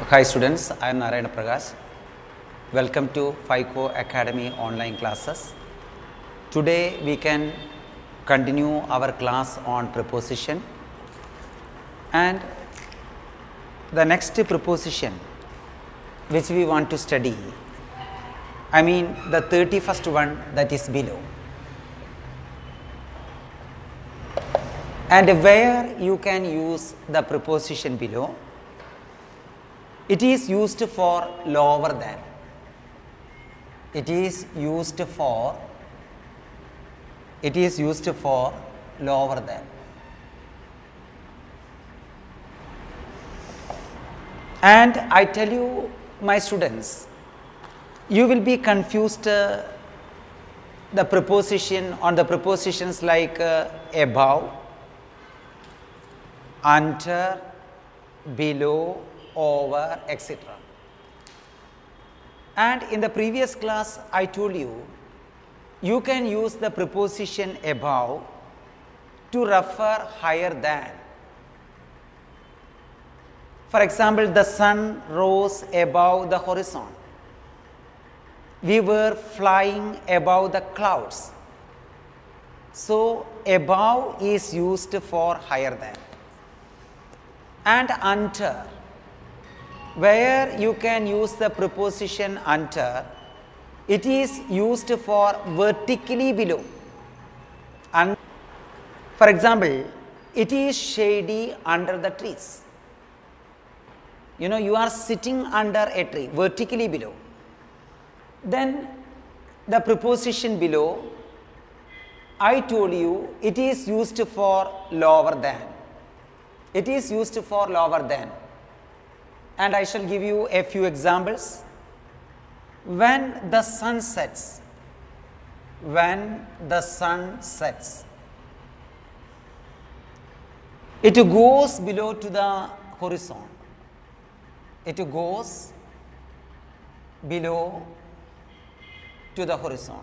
Hi students, I am Narayana Prakash. Welcome to FICO Academy online classes. Today we can continue our class on preposition, and the next preposition which we want to study, I mean the 31st one, that is below. And where you can use the preposition below? It is used for lower than. It is used for lower than. And I tell you, my students, you will be confused the preposition on the prepositions like above, under, below, over, etc. And in the previous class I told you, you can use the preposition above to refer higher than. For example, the sun rose above the horizon. We were flying above the clouds. So above is used for higher than. And under, where you can use the preposition under, it is used for vertically below. And for example, it is shady under the trees. You know, you are sitting under a tree, vertically below. Then the preposition below, I told you, it is used for lower than. It is used for lower than. And I shall give you a few examples. When the sun sets, when the sun sets, it goes below to the horizon. It goes below to the horizon.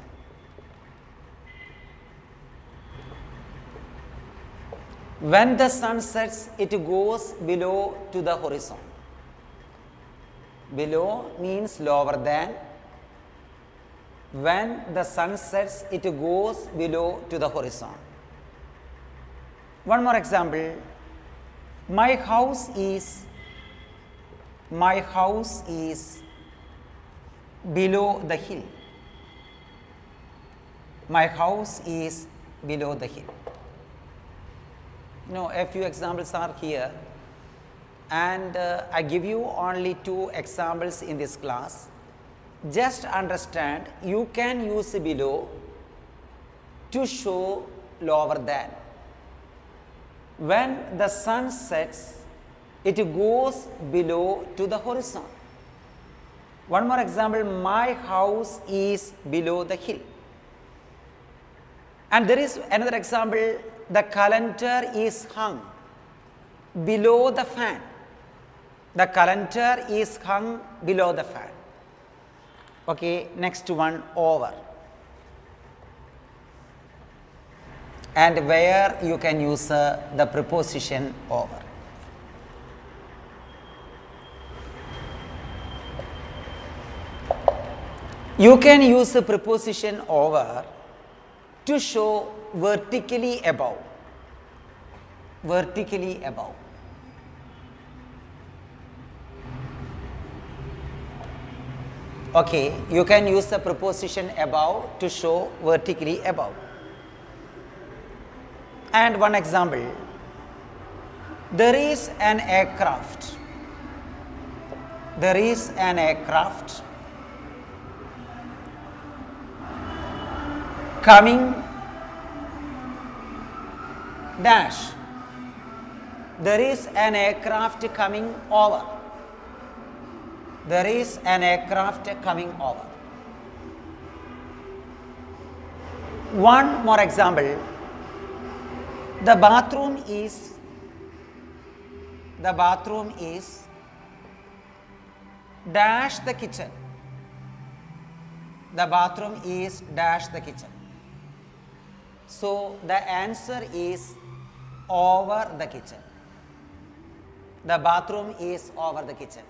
When the sun sets, it goes below to the horizon. Below means lower than. When the sun sets, it goes below to the horizon. One more example. My house is below the hill. My house is below the hill. You know, a few examples are here. And I give you only 2 examples in this class. Just understand, you can use below to show lower than. When the sun sets, it goes below to the horizon. One more example, my house is below the hill. And there is another example, the calendar is hung below the fan. The calendar is hung below the fan. Okay, next one, over. And where you can use the preposition over. You can use the preposition over to show vertically above. Vertically above. Okay, you can use the preposition above to show vertically above. And one example, there is an aircraft. There is an aircraft coming dash. There is an aircraft coming over. There is an aircraft coming over. One more example. The bathroom is dash the kitchen. The bathroom is dash the kitchen. So the answer is over the kitchen. The bathroom is over the kitchen.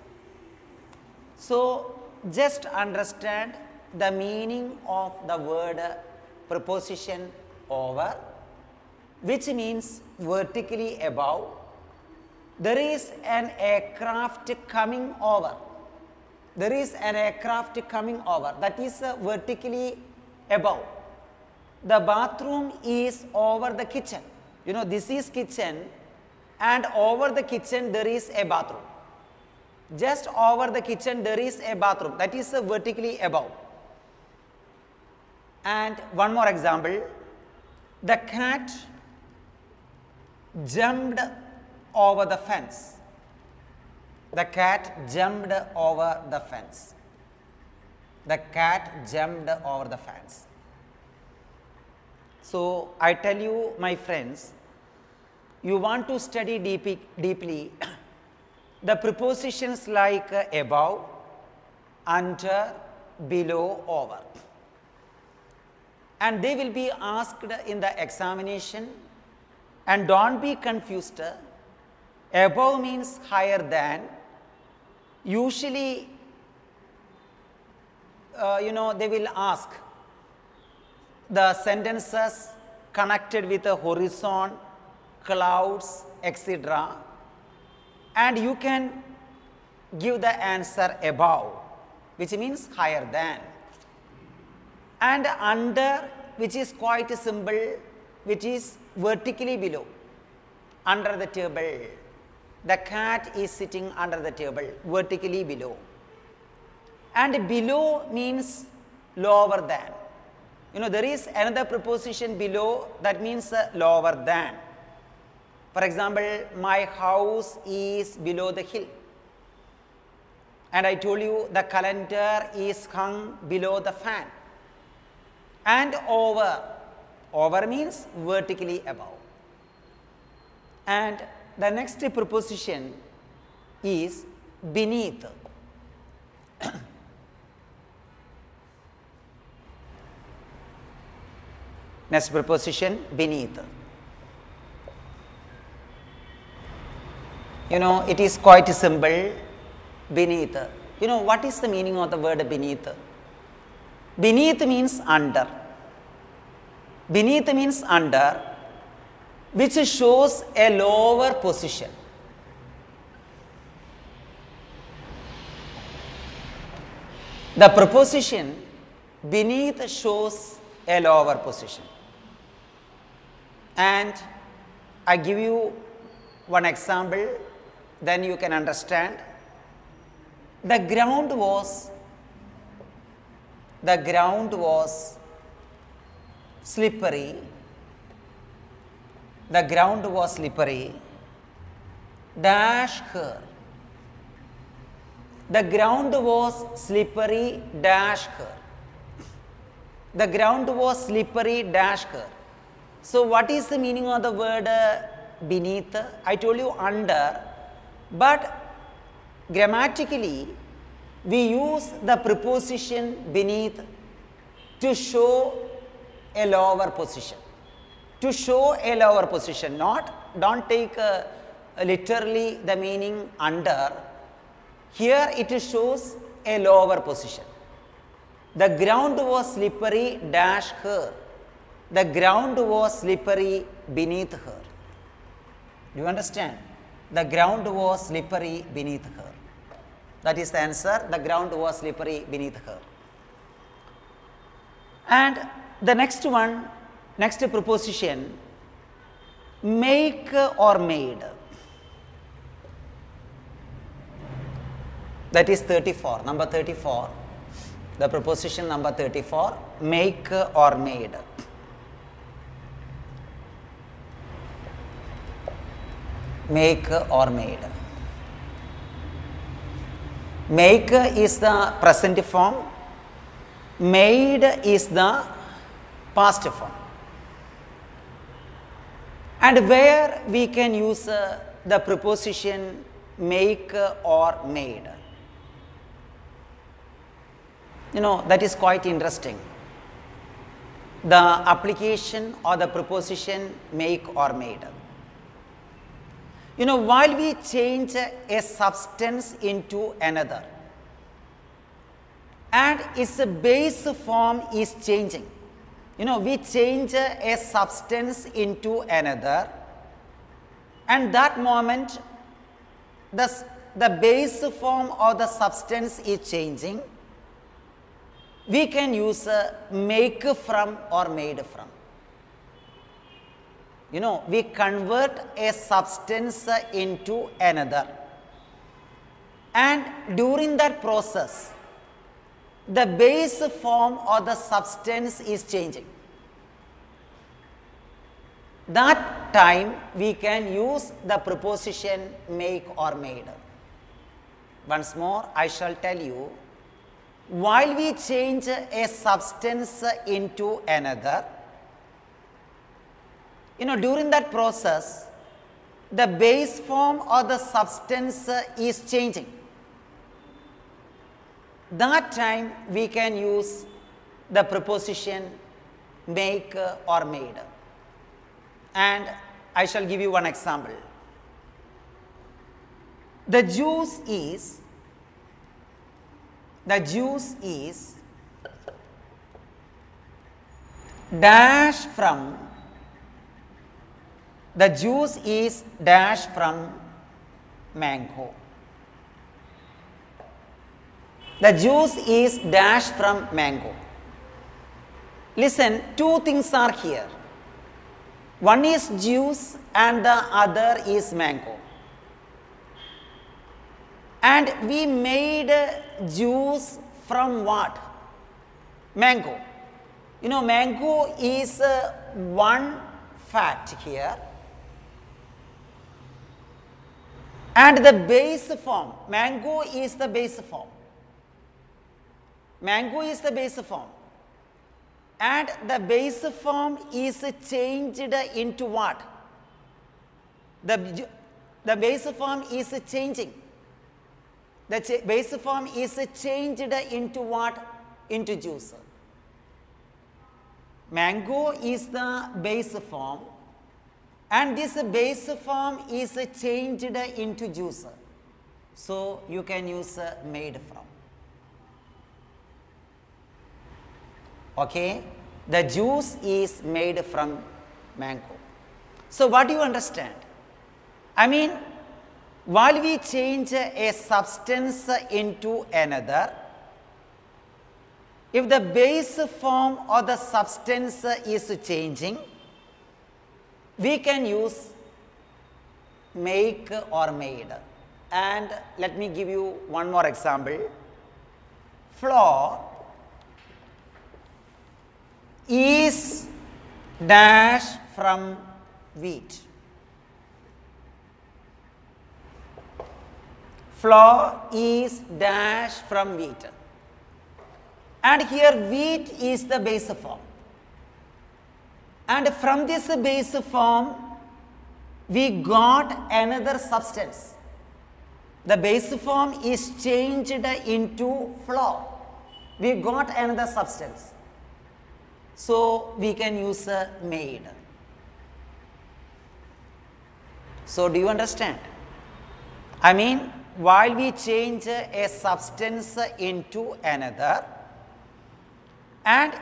So, just understand the meaning of the word preposition over, which means vertically above. There is an aircraft coming over. There is an aircraft coming over, that is vertically above. The bathroom is over the kitchen. You know, this is kitchen, and over the kitchen there is a bathroom. Just over the kitchen there is a bathroom, that is vertically above. And one more example, the cat jumped over the fence. The cat jumped over the fence. The cat jumped over the fence. So, I tell you, my friends, you want to study deeply the prepositions like above, under, below, over. And they will be asked in the examination, and don't be confused. Above means higher than. Usually, they will ask the sentences connected with the horizon, clouds, etc. And you can give the answer above, which means higher than. And under, which is quite simple, which is vertically below, under the table. The cat is sitting under the table, vertically below. And below means lower than. You know, there is another preposition below, that means lower than. For example, my house is below the hill. And I told you the calendar is hung below the fan. And over. Over means vertically above. And the next preposition is beneath. Next preposition, beneath. You know, it is quite simple, beneath. You know, what is the meaning of the word beneath? Beneath means under. Beneath means under, which shows a lower position. The preposition beneath shows a lower position. And I give you one example, then you can understand. The ground was slippery. The ground was slippery. Dash her. The ground was slippery. Dash her. The ground was slippery. Dash her. So, what is the meaning of the word beneath? I told you under, but grammatically we use the preposition beneath to show a lower position. To show a lower position, don't take literally the meaning under. Here it shows a lower position. The ground was slippery, dash her. The ground was slippery beneath her. Do you understand? The ground was slippery beneath her. That is the answer. The ground was slippery beneath her. And the next one, next preposition, make or made. That is 34, number 34. The preposition number 34, make or made. Make or made. Make is the present form. Made is the past form. And where we can use the preposition make or made. You know, that is quite interesting. The application or the preposition make or made. While we change a substance into another and its base form is changing, we change a substance into another, and that moment the base form of the substance is changing, we can use make from or made from. We convert a substance into another, and during that process, the base form of the substance is changing. That time we can use the preposition make or made. Once more, I shall tell you, while we change a substance into another, during that process, the base form of the substance is changing. That time we can use the preposition make or made. And I shall give you one example. The juice is dash from mango. The juice is dash from mango. Listen, two things are here. One is juice and the other is mango. And we made juice from what? Mango. Mango is one fact here. And the base form, mango is the base form. Mango is the base form. And the base form is changed into what? The base form is changing. The base form is changed into what? Into juice. Mango is the base form, and this base form is changed into juice. So you can use made from. Okay, the juice is made from mango. So what do you understand? I mean, while we change a substance into another, if the base form of the substance is changing, we can use make or made. And let me give you one more example. Flour is dash from wheat. Flour is dash from wheat. And here wheat is the base form. And from this base form, we got another substance. The base form is changed into flour. We got another substance. So we can use made. So do you understand? I mean, while we change a substance into another, and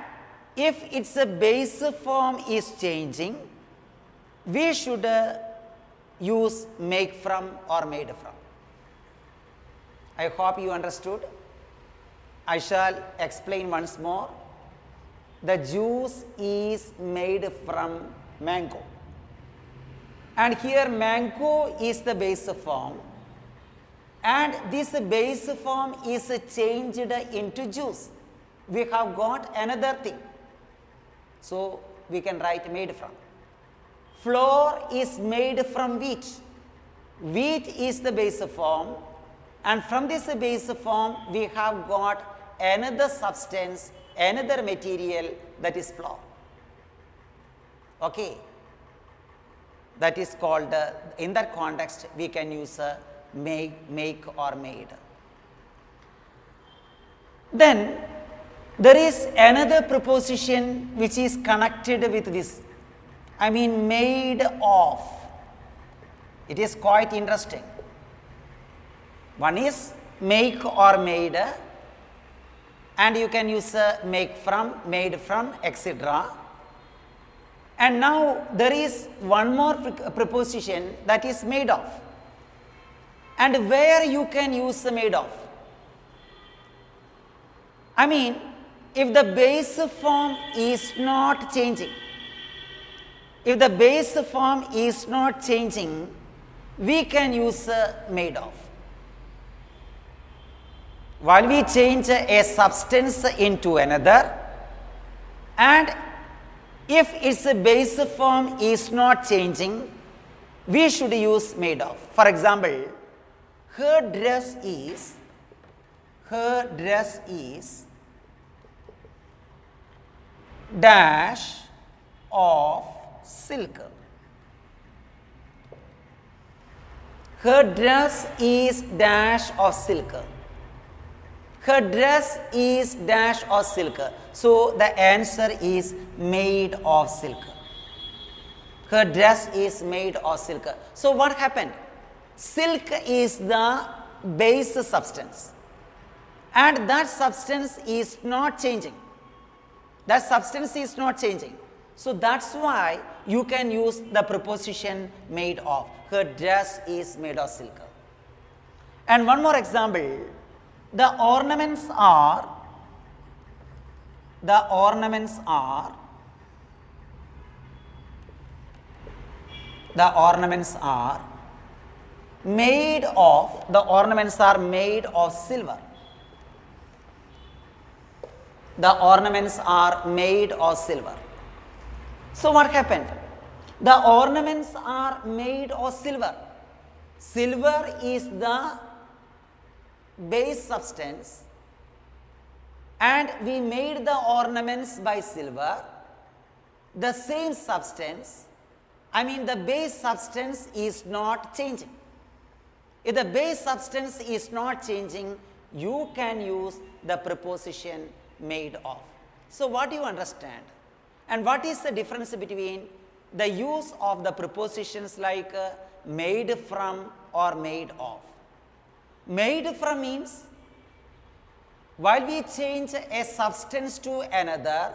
if its base form is changing, we should use make from or made from. I hope you understood. I shall explain once more. The juice is made from mango. And here mango is the base form. And this base form is changed into juice. We have got another thing. So we can write made from. Flour is made from wheat. Wheat is the base form. And from this base form, we have got another substance, another material, that is flour. Okay. That is called, in that context, we can use make or made. Then there is another preposition which is connected with this. I mean made of. It is quite interesting. One is make or made, and you can use make from, made from, etc. And now there is one more preposition, that is made of. And where you can use the made of? I mean, if the base form is not changing, if the base form is not changing, we can use made of. While we change a substance into another, and if its base form is not changing, we should use made of. For example, her dress is dash of silk. Her dress is dash of silk. Her dress is dash of silk. So the answer is made of silk. Her dress is made of silk. So what happened? Silk is the base substance, and that substance is not changing. That substance is not changing. So that's why you can use the preposition made of. Her dress is made of silk. And one more example, the ornaments are made of silver. The ornaments are made of silver. So what happened? The ornaments are made of silver. Silver is the base substance, and we made the ornaments by silver. The same substance, I mean the base substance is not changing. If the base substance is not changing, you can use the preposition made of. So what do you understand? And what is the difference between the use of the prepositions like made from or made of? Made from means while we change a substance to another,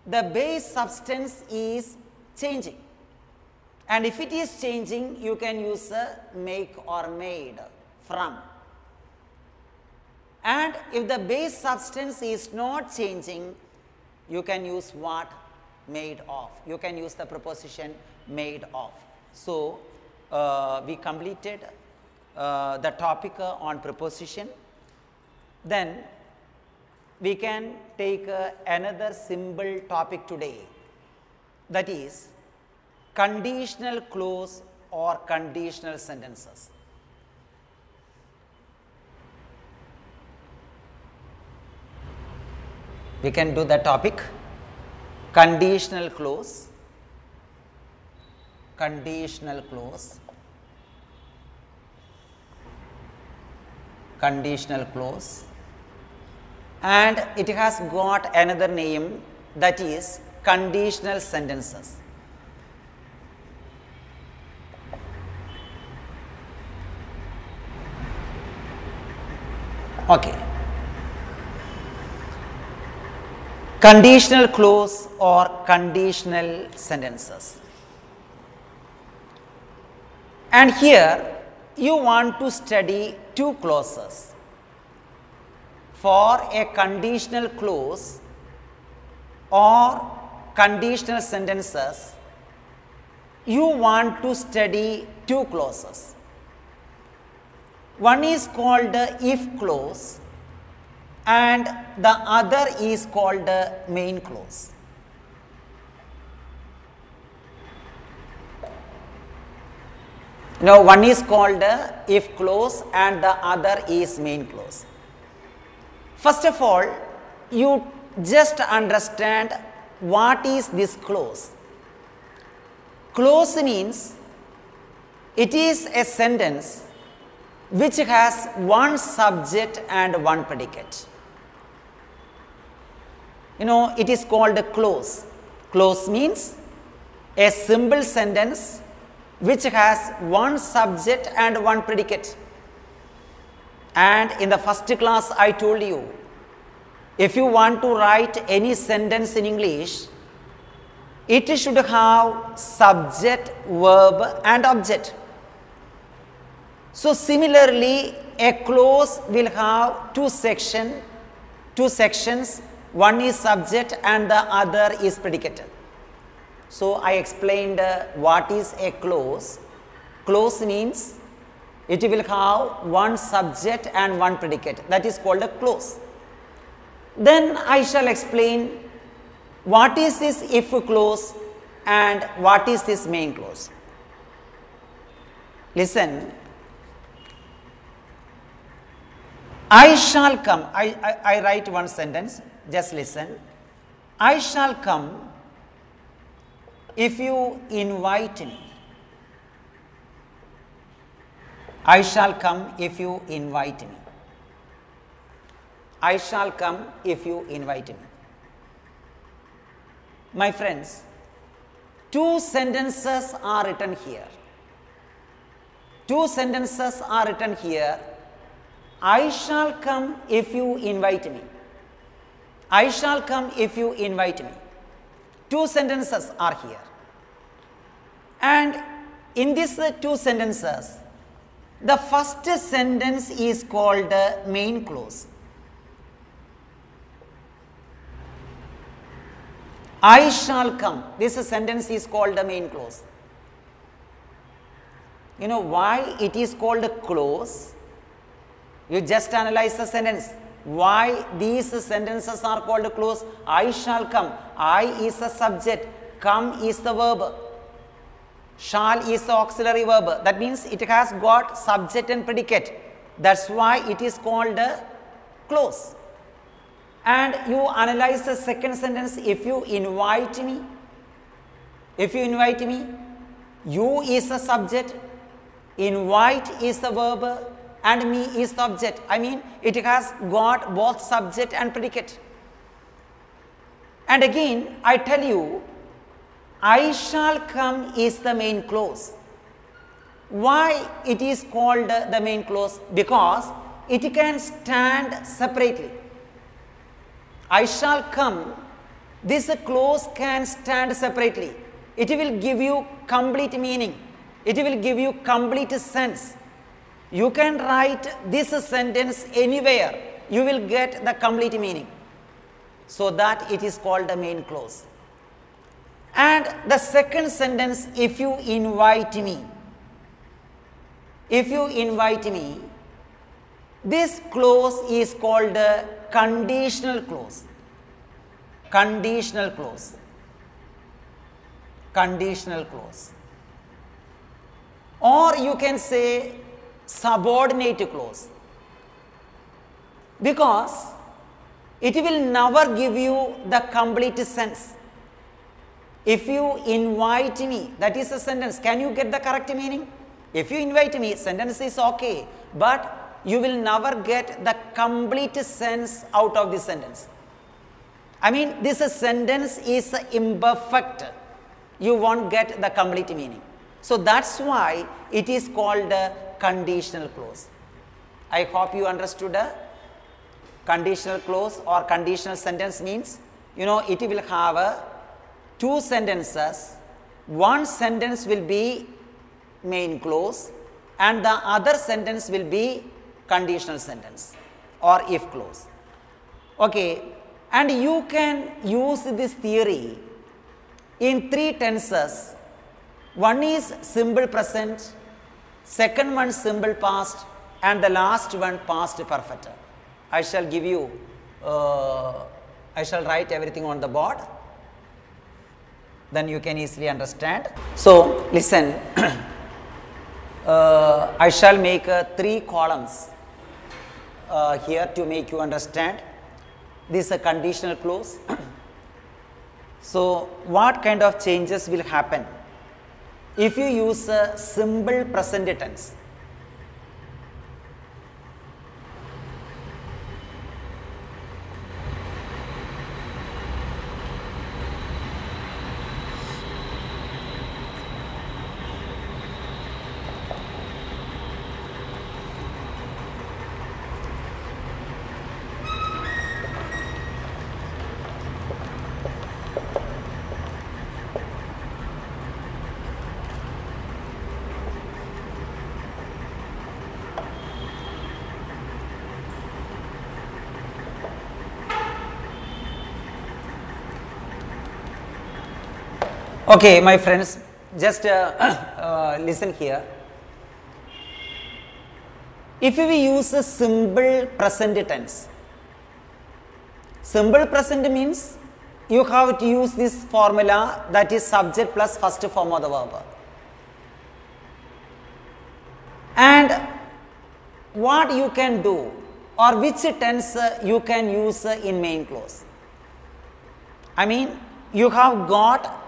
the base substance is changing. And if it is changing, you can use make or made from. And if the base substance is not changing, you can use what? Made of. You can use the preposition made of. So, we completed the topic on preposition. Then we can take another simple topic today, that is conditional clause or conditional sentences. We can do the topic conditional clause, conditional clause, conditional clause, and it has got another name, that is conditional sentences. Okay. Conditional clause or conditional sentences. And here you want to study two clauses. For a conditional clause or conditional sentences, you want to study two clauses. One is called if clause and the other is called main clause. Now, one is called if clause and the other is main clause. First of all, you just understand what is this clause. Clause means it is a sentence which has one subject and one predicate. It is called a clause. Clause means a simple sentence which has one subject and one predicate. And in the first class I told you, if you want to write any sentence in English, it should have subject, verb and object. So similarly, a clause will have two sections. One is subject and the other is predicate. So I explained what is a clause. Clause means it will have one subject and one predicate. That is called a clause. Then I shall explain what is this if clause and what is this main clause. Listen. I shall come. I write one sentence. Just listen. I shall come if you invite me. I shall come if you invite me. I shall come if you invite me. My friends, two sentences are written here. Two sentences are written here. I shall come if you invite me. I shall come if you invite me. Two sentences are here. And in these two sentences, the first sentence is called the main clause. I shall come. This sentence is called the main clause. You know why it is called a clause? You just analyze the sentence. Why these sentences are called a clause? I shall come. I is the subject. Come is the verb. Shall is the auxiliary verb. That means it has got subject and predicate. That's why it is called a clause. And you analyze the second sentence. If you invite me, you is the subject, invite is the verb, and me is the object. I mean, it has got both subject and predicate. And again, I tell you, I shall come is the main clause. Why it is called the main clause? Because it can stand separately. I shall come, this clause can stand separately. It will give you complete meaning. It will give you complete sense. You can write this sentence anywhere. You will get the complete meaning. So that it is called the main clause. And the second sentence, if you invite me. If you invite me, this clause is called the conditional clause. Conditional clause. Conditional clause. Or you can say subordinate clause. Because it will never give you the complete sense. If you invite me, that is a sentence. Can you get the correct meaning? If you invite me, sentence is okay. But you will never get the complete sense out of this sentence. I mean, this sentence is imperfect. You won't get the complete meaning. So that's why it is called a conditional clause. I hope you understood a conditional clause or conditional sentence means, you know, it will have two sentences. One sentence will be main clause and the other sentence will be conditional sentence or if clause. Okay, and you can use this theory in three tenses. One is simple present, second one simple past, and the last one past perfect. I shall give you, I shall write everything on the board, then you can easily understand. So listen, I shall make three columns here to make you understand. This is a conditional clause. So what kind of changes will happen if you use a simple present tense? Okay, my friends, just listen here. If we use a simple present tense, simple present means you have to use this formula, that is subject plus first form of the verb. And what you can do, or which tense you can use in main clause. I mean, you have got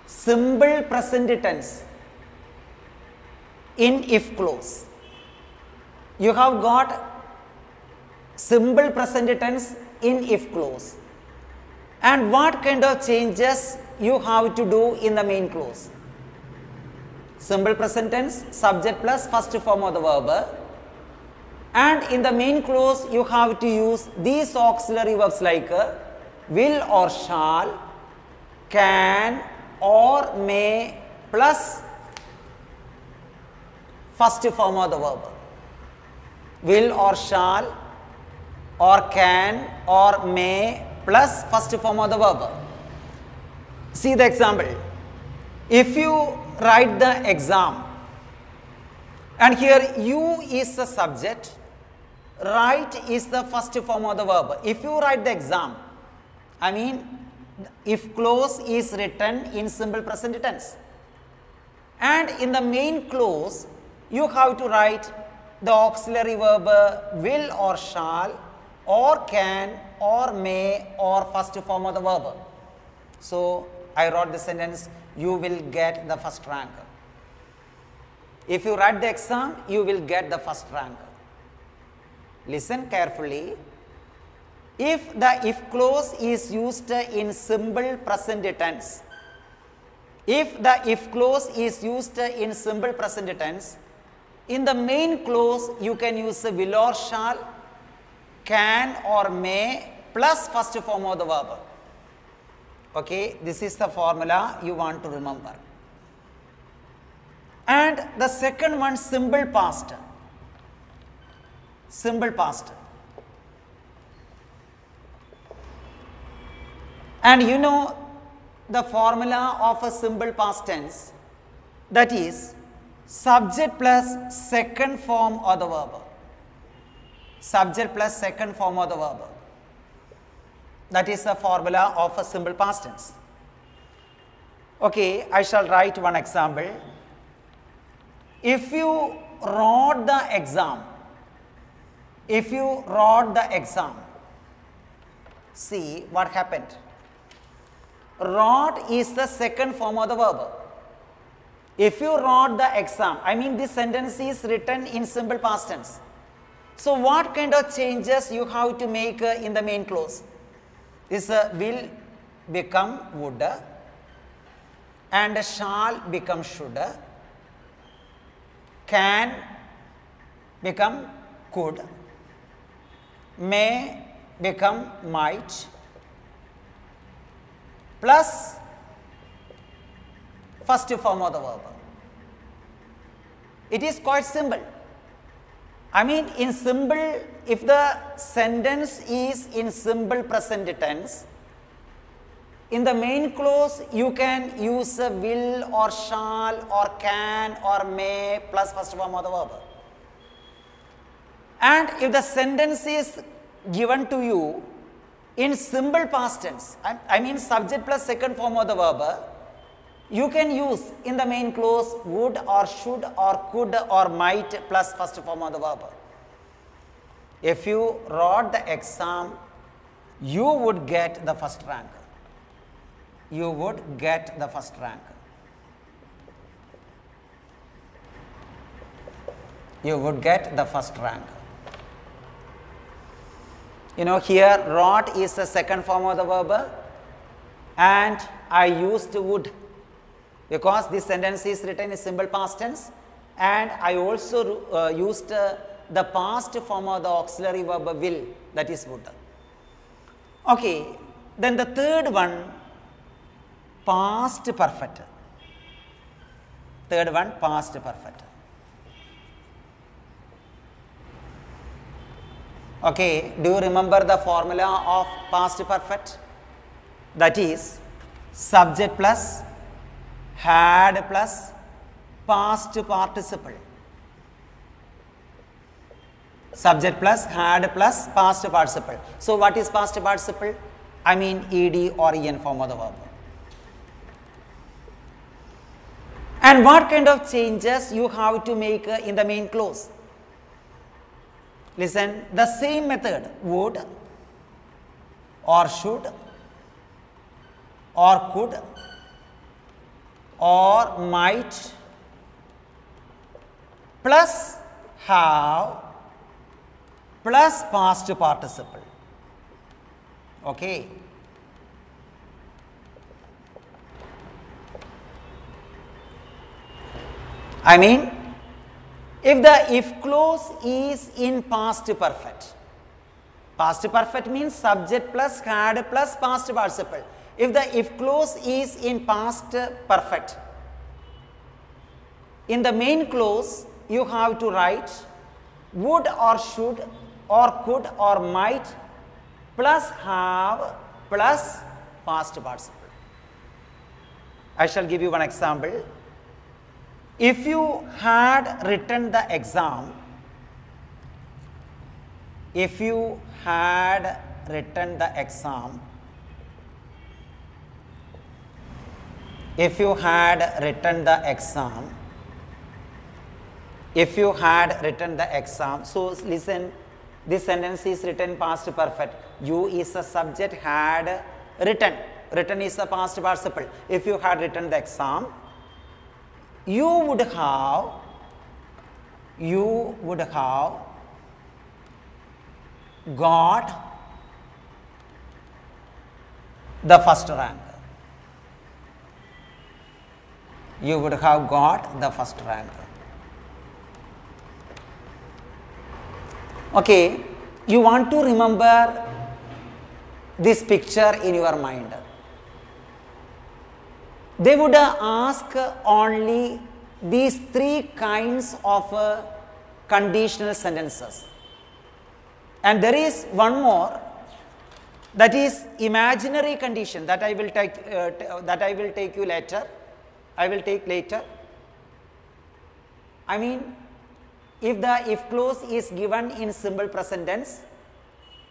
simple present tense in if clause. You have got simple present tense in if clause. And what kind of changes you have to do in the main clause? Simple present tense, subject plus first form of the verb. And in the main clause, you have to use these auxiliary verbs like will or shall, can or may plus first form of the verb. Will or shall or can or may plus first form of the verb. See the example. If you write the exam and here you is the subject, write is the first form of the verb. If you write the exam, I mean, if clause is written in simple present tense, and in the main clause you have to write the auxiliary verb will or shall or can or may or first form of the verb. So I wrote the sentence, you will get the first rank. If you write the exam, you will get the first rank. Listen carefully. If the if clause is used in simple present tense, if the if clause is used in simple present tense, in the main clause you can use will or shall, can or may plus first form of the verb. Okay, this is the formula you want to remember. And the second one, simple past. Simple past. And you know the formula of a simple past tense, that is subject plus second form of the verb. Subject plus second form of the verb. That is the formula of a simple past tense. Okay, I shall write one example. If you wrote the exam, see what happened. Wrote is the second form of the verb. If you wrote the exam, I mean this sentence is written in simple past tense. So what kind of changes you have to make in the main clause? This will become would, and shall become should, can become could, may become might, plus first form of the verb. It is quite simple. I mean, in simple, if the sentence is in simple present tense, in the main clause you can use a will or shall or can or may plus first form of the verb. And if the sentence is given to you in simple past tense, I mean subject plus second form of the verb, you can use in the main clause would or should or could or might plus first form of the verb. If you wrote the exam, you would get the first rank. You would get the first rank. You would get the first rank. You know, here wrote is the second form of the verb, and I used would because this sentence is written in simple past tense, and I also used the past form of the auxiliary verb will, that is would. Okay, then the third one, past perfect. Third one, past perfect. Okay, do you remember the formula of past perfect? That is subject plus had plus past participle. Subject plus had plus past participle. So what is past participle? I mean ed or en form of the verb. And what kind of changes you have to make in the main clause? Listen, the same method, would or should or could or might plus have plus past participle. Okay. I mean, if the if clause is in past perfect means subject plus had plus past participle. If the if clause is in past perfect, in the main clause you have to write would or should or could or might plus have plus past participle. I shall give you one example. If you had written the exam, if you had written the exam, if you had written the exam, if you had written the exam, so listen, this sentence is written past perfect. You is the subject, had written. Written is the past participle. If you had written the exam, you would have got the first rank. You would have got the first rank. Okay, you want to remember this picture in your mind. They would ask only these three kinds of conditional sentences. And there is one more, that is imaginary condition, that I will take you later. I will take later. I mean, if the if clause is given in simple present tense,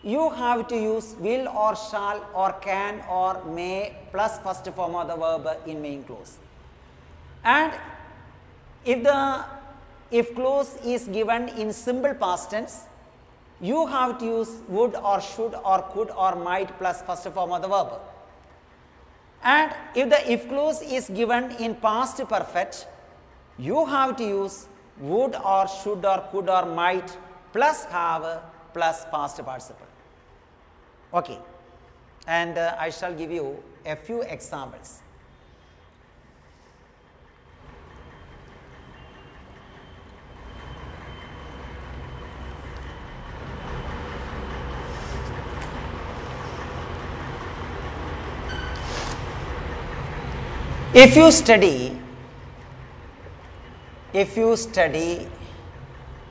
you have to use will or shall or can or may plus first form of the verb in main clause. And if the if clause is given in simple past tense, you have to use would or should or could or might plus first form of the verb. And if the if clause is given in past perfect, you have to use would or should or could or might plus have plus past participle. Okay. And I shall give you a few examples. If you study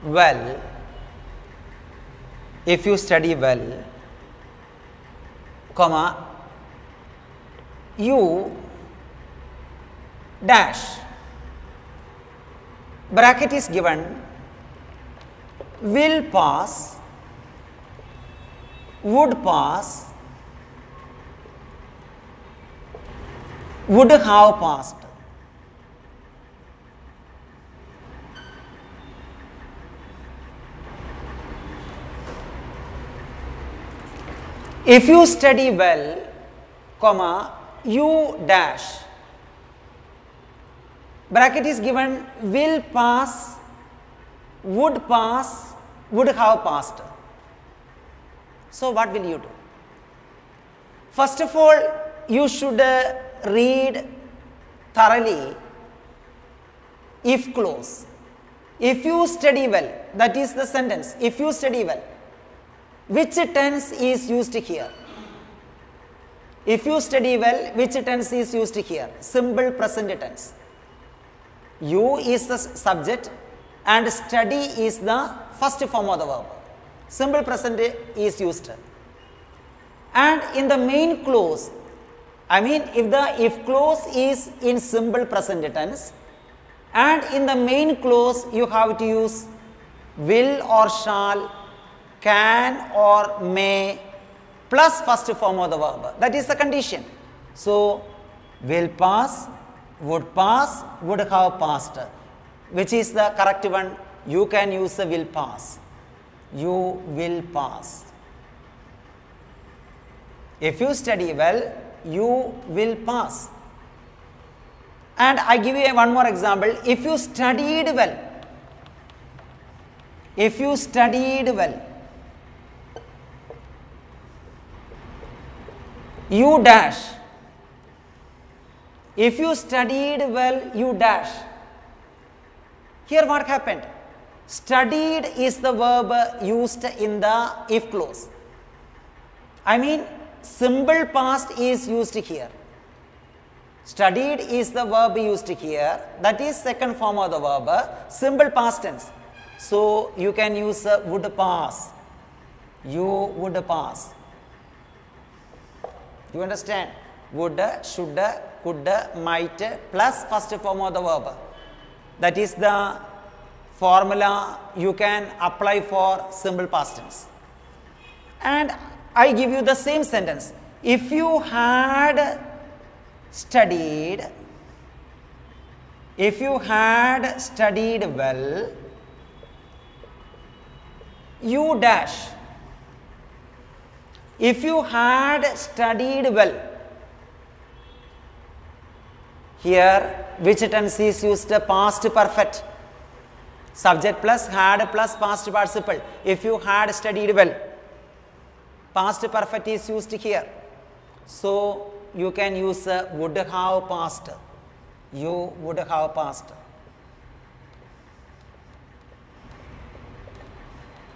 well, comma, you dash, bracket is given, will pass, would pass, would have passed. If you study well, comma, you dash, bracket is given, will pass, would have passed. So what will you do? First of all, you should read thoroughly if clause. If you study well, that is the sentence, if you study well. Which tense is used here? If you study well, which tense is used here? Simple present tense. You is the subject and study is the first form of the verb. Simple present is used. And in the main clause, I mean, if the if clause is in simple present tense and in the main clause you have to use will or shall, can or may plus first form of the verb. That is the condition. So, will pass, would have passed. Which is the correct one? You can use the will pass. You will pass. If you study well, you will pass. And I give you one more example. If you studied well, you dash. If you studied well, you dash. Here what happened? Studied is the verb used in the if clause. I mean, simple past is used here. Studied is the verb used here. That is second form of the verb, simple past tense. So, you can use would pass. You would pass. You understand? Would, should, could, might plus first form of the verb. That is the formula you can apply for simple past tense. And I give you the same sentence. If you had studied well, you dash. If you had studied well, here which tense is used? Past perfect. Subject plus had plus past participle. If you had studied well, past perfect is used here. So, you can use would have passed. You would have passed.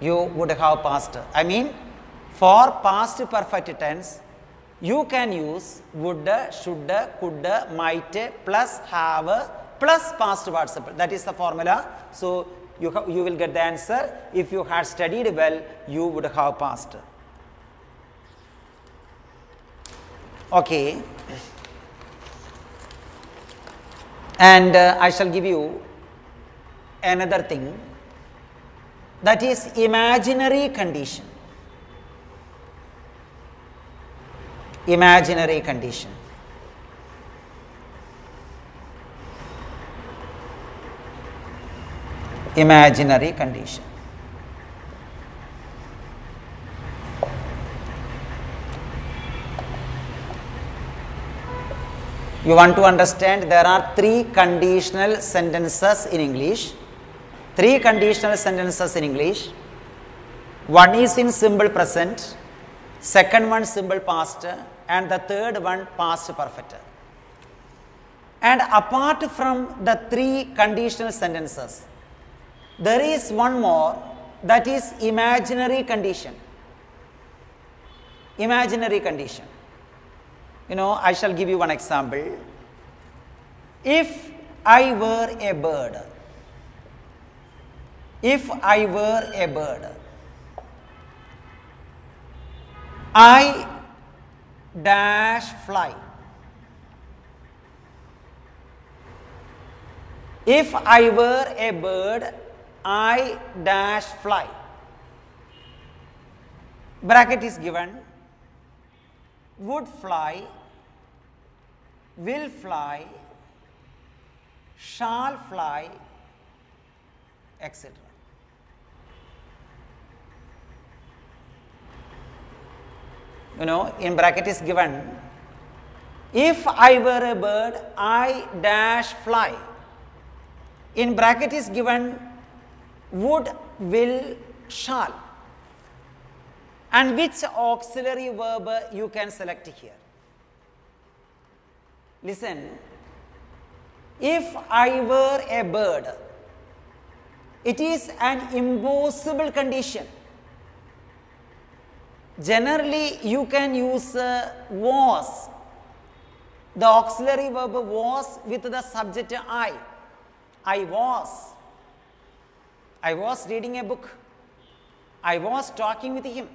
You would have passed. I mean, for past perfect tense, you can use would, should, could, might plus have plus past participle. That is the formula. So, you will get the answer. If you had studied well, you would have passed. Okay. And I shall give you another thing, that is imaginary condition. Imaginary condition. Imaginary condition. You want to understand, there are three conditional sentences in English. Three conditional sentences in English. One is in simple present, second one simple past, and the third one past perfect. And apart from the three conditional sentences, there is one more, that is imaginary condition. Imaginary condition. You know, I shall give you one example. If I were a bird, if I were a bird, I dash fly. If I were a bird, I dash fly. Bracket is given. Would fly, will fly, shall fly, etc. You know, in bracket is given, if I were a bird, I dash fly. In bracket is given, would, will, shall. And which auxiliary verb you can select here? Listen, if I were a bird, it is an impossible condition. Generally, you can use was. The auxiliary verb was with the subject I. I was reading a book. I was talking with him.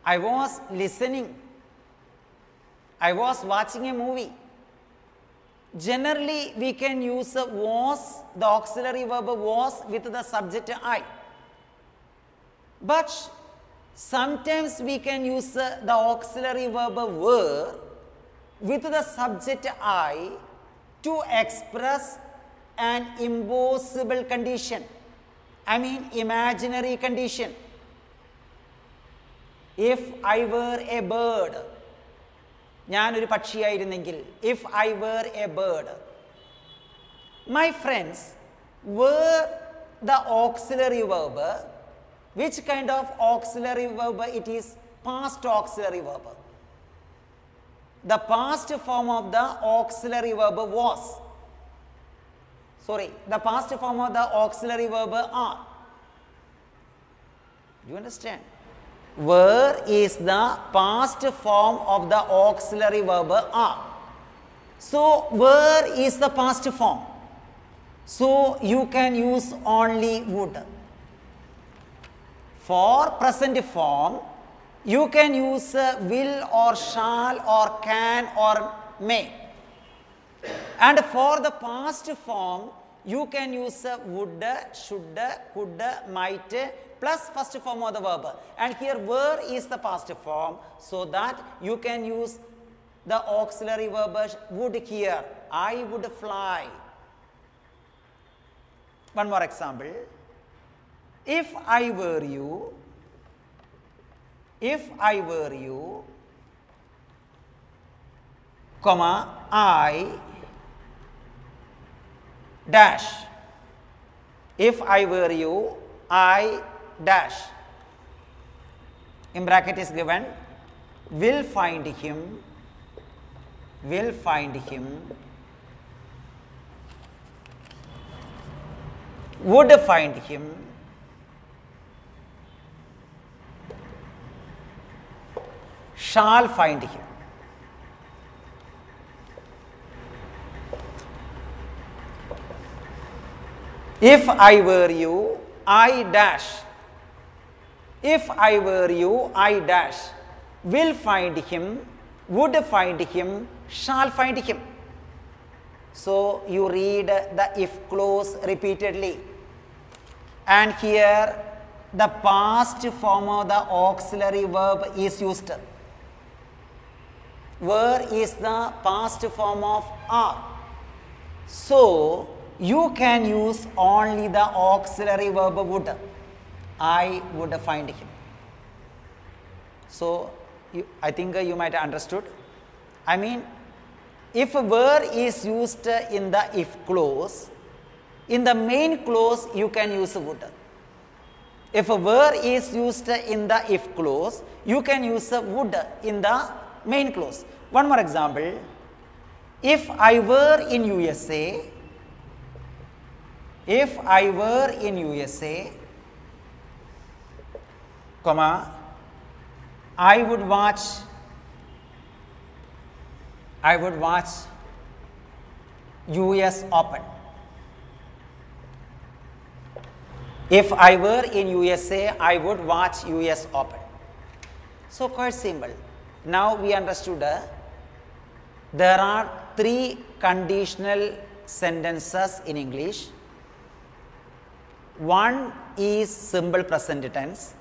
I was listening. I was watching a movie. Generally, we can use was, the auxiliary verb was with the subject I. But sometimes we can use the auxiliary verb were with the subject I to express an impossible condition. I mean imaginary condition. If I were a bird, ഞാനൊരു പക്ഷിയായിരുന്നെങ്കിൽ, if I were a bird. My friends, were the auxiliary verb. Which kind of auxiliary verb it is? Past auxiliary verb. The past form of the auxiliary verb was. Sorry, the past form of the auxiliary verb are. Do you understand? Were is the past form of the auxiliary verb are. So, were is the past form. So, you can use only would. For present form, you can use will or shall or can or may. And for the past form, you can use would, should, could, might, plus first form of the verb. And here were is the past form, so that you can use the auxiliary verb would here. I would fly. One more example. If I were you, comma, I dash. If I were you, I dash. In bracket is given, will find him, would find him, shall find him. If I were you, I dash. If I were you, I dash. Will find him, would find him, shall find him. So, you read the if clause repeatedly. And here the past form of the auxiliary verb is used. Were is the past form of are. So, you can use only the auxiliary verb would. I would find him. So, I think you might have understood. I mean, if were is used in the if clause, in the main clause you can use would. If were is used in the if clause, you can use would in the main clause. One more example. If I were in USA, comma, I would watch US Open. If I were in USA, I would watch US Open. So, quite simple. Now, we understood there are 3 conditional sentences in English. One is simple present tense,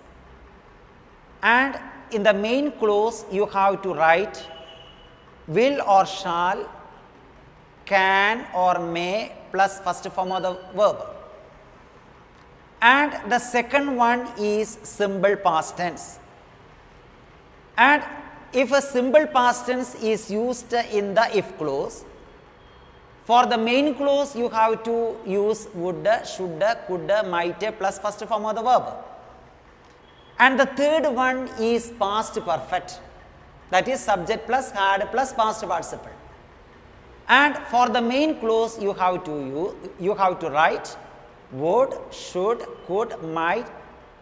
and in the main clause you have to write will or shall, can or may plus first form of the verb. And the second one is simple past tense. And if a simple past tense is used in the if clause, for the main clause you have to use would, should, could, might plus first form of the verb. And the third one is past perfect, that is subject plus had plus past participle. And for the main clause you have to write would, should, could, might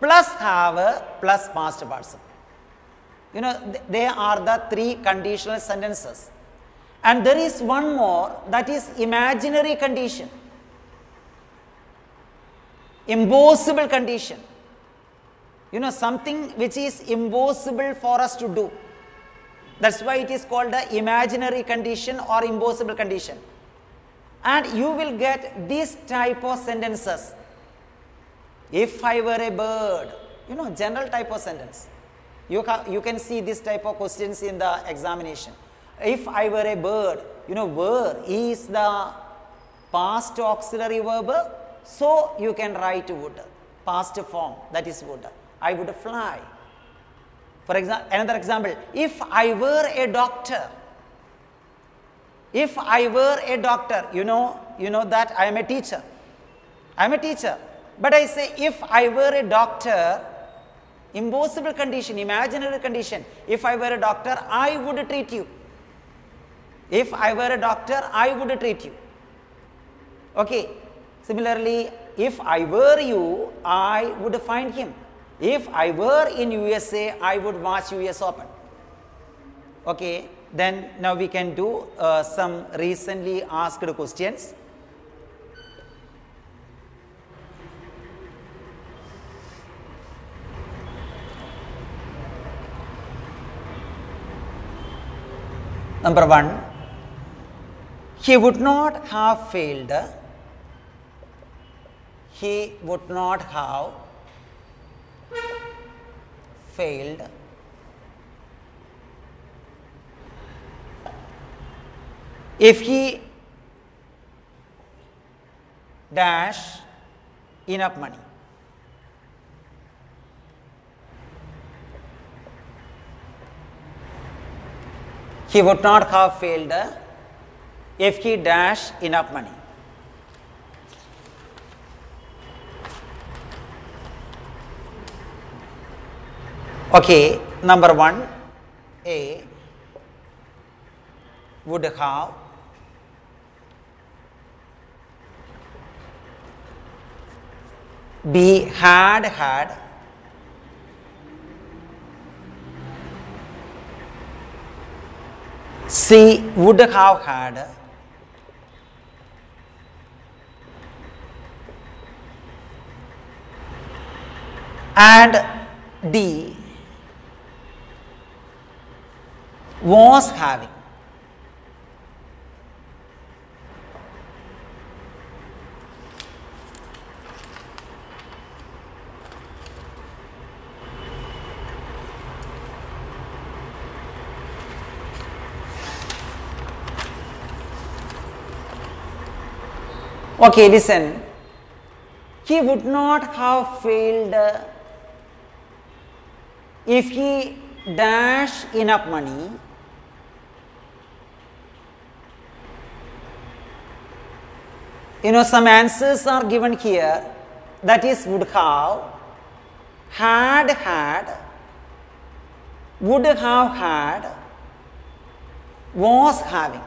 plus have plus past participle. You know, they are the 3 conditional sentences. And there is one more, that is imaginary condition, impossible condition. You know, something which is impossible for us to do. That's why it is called the imaginary condition or impossible condition. And you will get this type of sentences. If I were a bird, general type of sentence. You can see this type of questions in the examination. If I were a bird, were is the past auxiliary verb, so you can write would, past form, that is would. I would fly. For example, another example, if I were a doctor, if I were a doctor, you know that I am a teacher. I am a teacher. But I say if I were a doctor, impossible condition, imaginary condition, if I were a doctor, I would treat you. If I were a doctor, I would treat you. Okay. Similarly, if I were you, I would find him. If I were in USA, I would watch US Open. Okay. Then now we can do some recently asked questions. Number 1, he would not have failed. He would not have failed if he dash enough money. He would not have failed if he dash enough money. Okay, number 1, A would have B had C would have had and D was having. Okay, listen. He would not have failed if he dash enough money. Some answers are given here, that is would have, had, would have had, was having.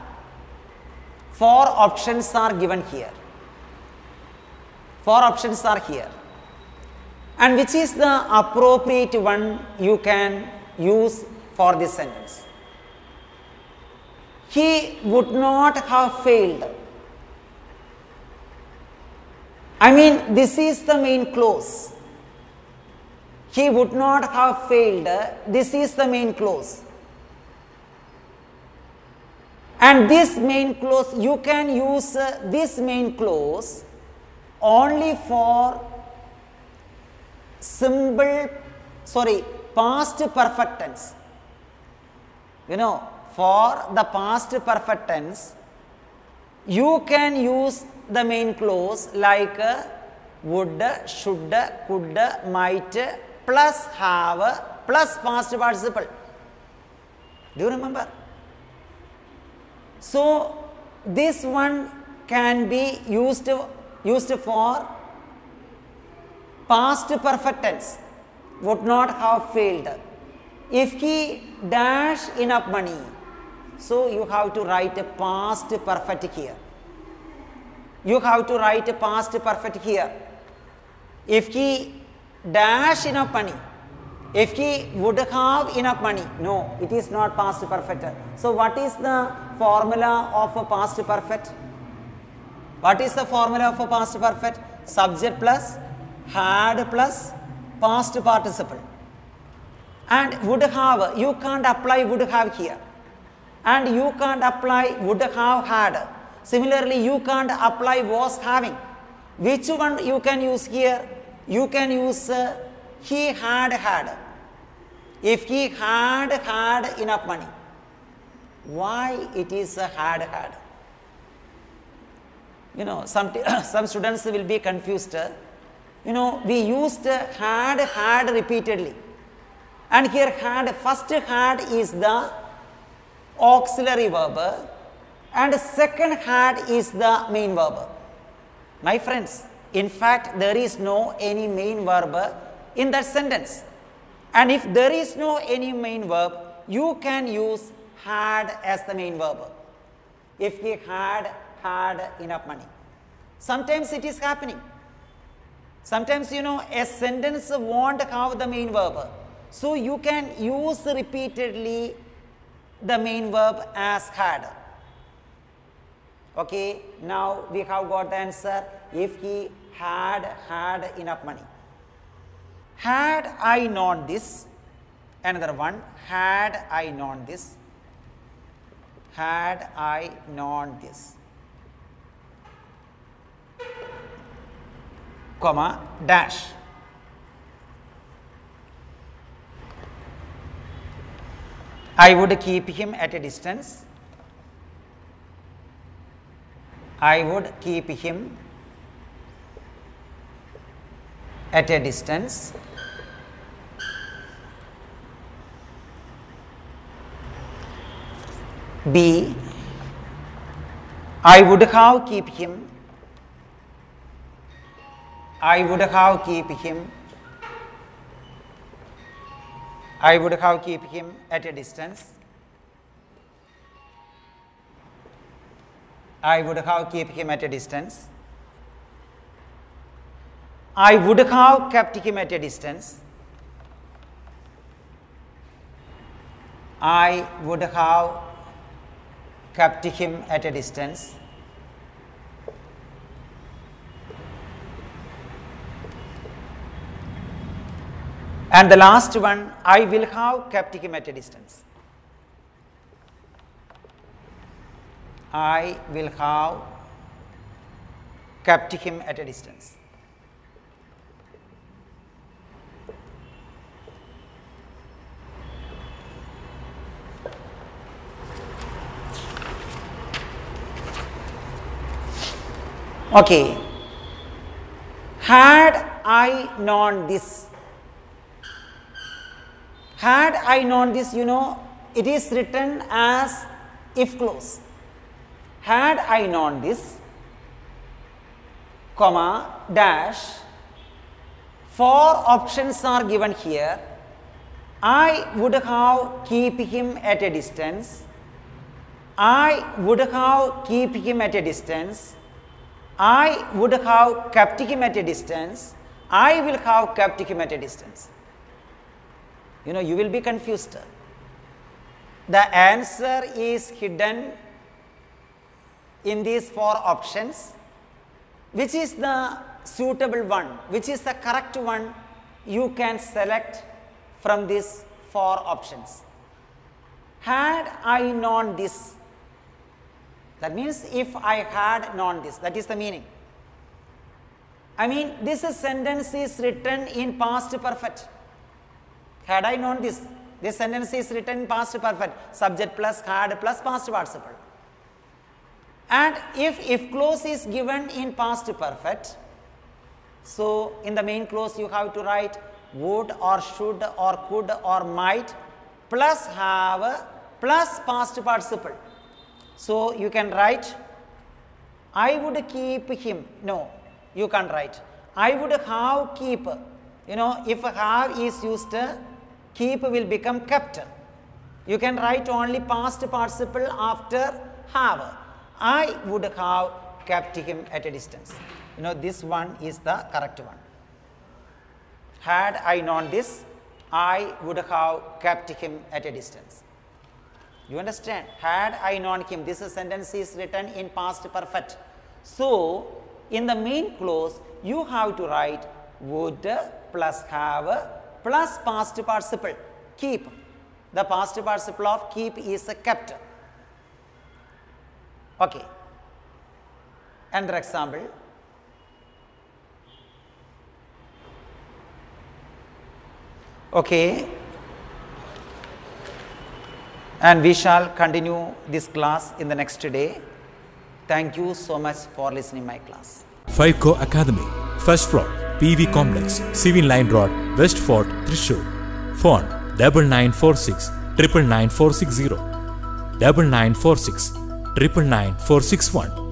4 options are given here. 4 options are here. And which is the appropriate one you can use for this sentence? He would not have failed. I mean, this is the main clause. He would not have failed. This is the main clause. And this main clause, you can use this main clause only for past perfect tense. For the past perfect tense, you can use the main clause like would, should, could, might, plus have, plus past participle. Do you remember? So, this one can be used for past perfect tense, would not have failed. If he dash enough money, so you have to write a past perfect here. You have to write a past perfect here. If he dash enough money, if he would have enough money, no, it is not past perfect. So, what is the formula of a past perfect? What is the formula of a past perfect? Subject plus had plus past participle. And would have, you can't apply would have here. And you can't apply would have had. Similarly, you can't apply was having. Which one you can use here? You can use he had had. If he had had enough money. Why it is had had? You know, some students will be confused. You know, we used had repeatedly. And here had, first had is the auxiliary verb and second had is the main verb. My friends, in fact, there is no any main verb in that sentence. And if there is no any main verb, you can use had as the main verb. If he had enough money. Sometimes it is happening. Sometimes, you know, a sentence won't have the main verb. So you can use repeatedly the main verb as had. Okay, now we have got the answer. If he had enough money. Had I known this, another one, had I known this, had I known this, comma, dash. I would keep him at a distance. I would keep him at a distance. B. I would have keep him. I would have keep him. I would have keep him at a distance. I would have keep him at a distance. I would have kept him at a distance. I would have kept him at a distance. And the last one, I will have kept him at a distance. I will have kept him at a distance. Okay. Had I known this, had I known this, you know, it is written as if clause. Had I known this, comma, dash, 4 options are given here. I would have keep him at a distance. I would have keep him at a distance. I would have kept him at a distance. I will have kept him at a distance. You know, you will be confused. The answer is hidden in these 4 options. Which is the suitable one? Which is the correct one? You can select from these 4 options. Had I known this, that means if I had known this, that is the meaning. I mean, this sentence is written in past perfect. Had I known this, this sentence is written in past perfect, subject plus had plus past participle. And if clause is given in past perfect, so in the main clause you have to write would or should or could or might plus have plus past participle. So you can write I would keep him. No, you can't write. I would have keep. You know, if have is used, keep will become kept. You can write only past participle after have. I would have kept him at a distance. You know, this one is the correct one. Had I known this, I would have kept him at a distance. You understand? Had I known him, this sentence is written in past perfect. So, in the main clause, you have to write would plus have plus past participle. keep. The past participle of keep is kept. Okay. Another example. Okay. And we shall continue this class in the next day. Thank you so much for listening my class. 5Co Academy, first floor, PV Complex, Civil Line Road, West Fort, Thrissur. Phone 9946 99460, 9946 99461.